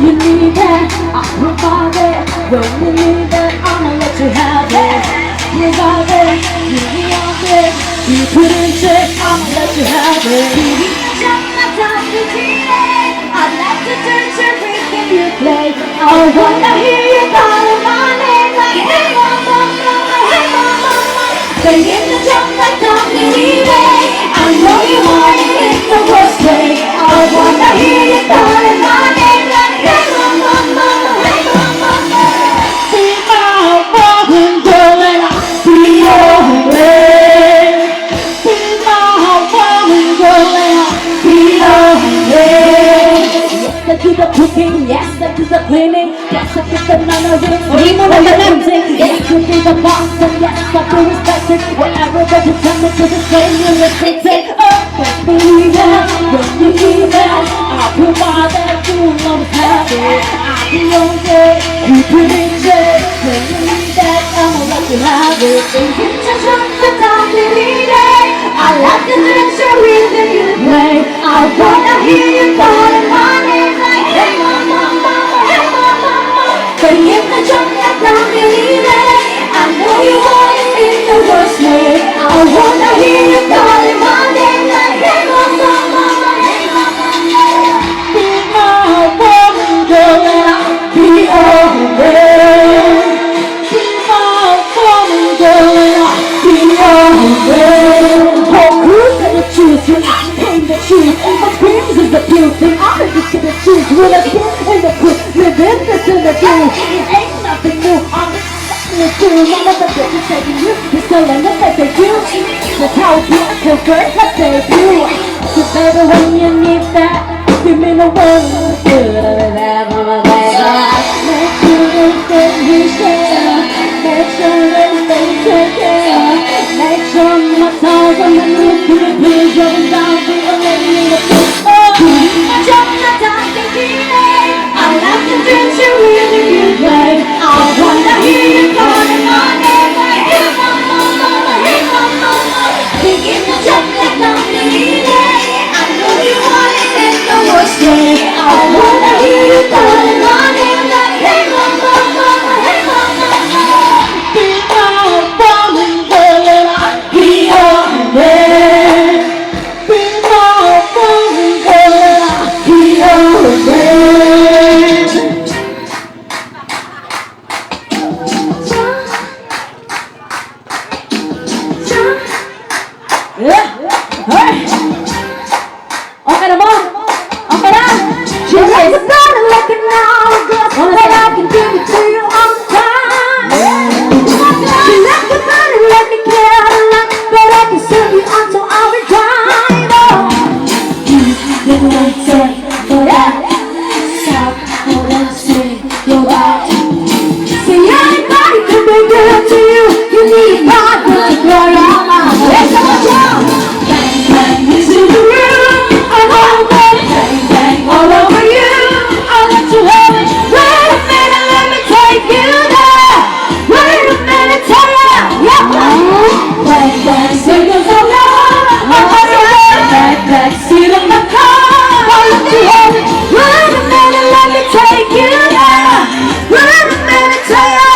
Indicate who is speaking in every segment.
Speaker 1: you need that, I'll provide it. When you need that, I'ma let you have it. Provide it, give me all this. You put in check, I'ma let you have it. Baby, jump my time to it. I'd like to touch everything you play. I wanna hear you calling my name like hey mama, mama, hey mama, mama. Singing the jump like Tom Lee. I know you want it in the worst way. I wanna hear you calling my name like hey mama, mama, hey mama, mama. Be my woman, girl, and I'll be your way. Be my woman, girl, and I'll be your way. Yes, I do the cooking, yes, I do the cleaning, yes, I get the nunnery, the dancing, yes, you be the boss, and yes, I do respect it. Whatever that you tell me to the same, you respect it. Oh, believe that, when you need that, I'll provide that, you always have it. I'll be on day, you put in check. When you need that, I'ma let you have it. And you just want the time to need it. I like the dance your rhythm you play. I wanna hear you calling my name like hey mama, mama, hey mama, mama. Bringing the jump like down to need it. I know you want it in the worst way. I wanna hear you calling my name like hey mama, mama, hey mama, mama. Be my woman, girl, and I'll be your way. Be my woman, girl, and I'll be your way. Oh, who's gonna choose you? I came to choose. My dreams is the beauty. I'm just gonna choose. Will I get in the proof? Live in this in the game. It ain't nothing new. I'm just do. None of the bitches taking you. You're still in the bed they do. That's how it feels. Till first I say you. So baby, when you need that, give me the one. Good of that, mama, baby. Make sure that you share. Make sure that they take care. Make sure my songs on the new good. Please going down to a lady in the foot. Oh, jump the time to keep it. I like to dance you really you play. I wanna hear you calling my name like hey mama, mama, hey mama, mama. Begin to jump like Tom Lee. I know you want it in the worst way. I wanna hear you calling my name like hey mama, mama, hey mama, mama. Be my woman, girl, and I'll be your man. Be my woman, girl, and I'll be your man. Hey. Okay na mo? Okay na? She's like, I'm gonna look at now, but I can give it to you on time. She's like, you're gonna let me care a lot, but I can serve you until I retire. You didn't want to for that. Stop, hold on, sing, go out. See, anybody can be good to you. You need a partner to blow your mind. Let's go, bang, bang, into the room. I'm all bang, bang, bang, all over you. I'll let you have it. Wait a minute, let me take you there. Wait a minute, tell ya, yeah. Bang, bang, signals on love. I'm on your way. Bang, bang, seat in my car. I'll let you have it. Wait a minute, let me take you there. Wait a minute, tell ya.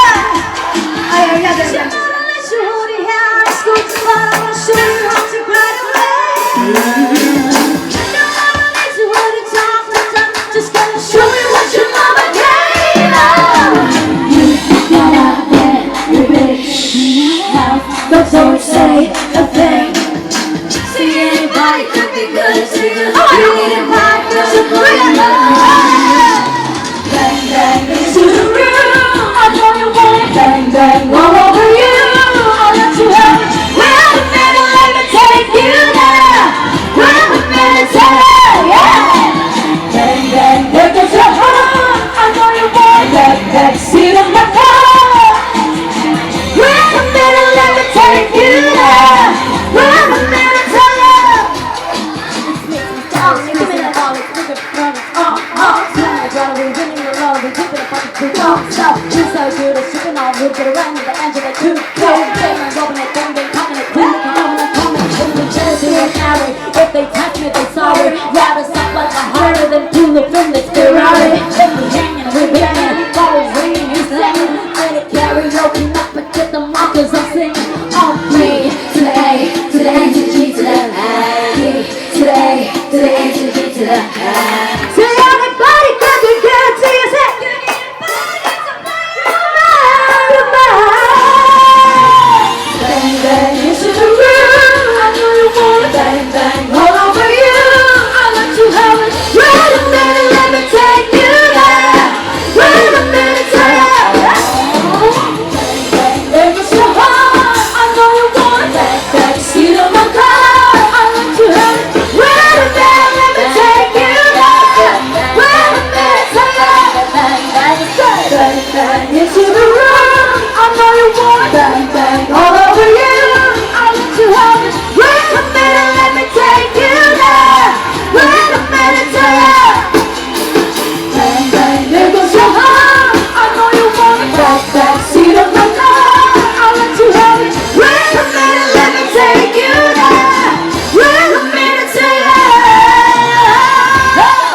Speaker 1: Just gonna show you what your mama gave us. You got out there, you bitch. Now don't say a thing. See, anybody could be good to you. You need a partner to put your love. Bang, bang, into the room. I know you want it. Bang, bang, all over you. I'll let you have it. Wait a minute, let me take you there. Wait a minute, tell her, yeah. Bang, bang, there goes your heart. I know you want it. Bang, bang, seat in my car. Wait a minute, let me take you there. Wait a minute, tell her. Give me that ball, it's looking from it. Tonight, brother, we're winning the love. We're keeping the fucking truth. You're so good at shipping all. We'll get around to the edge of the tooth. Say, I'm rubbing it, bang, bang, popping it. We're looking over the comment. If they touch me, they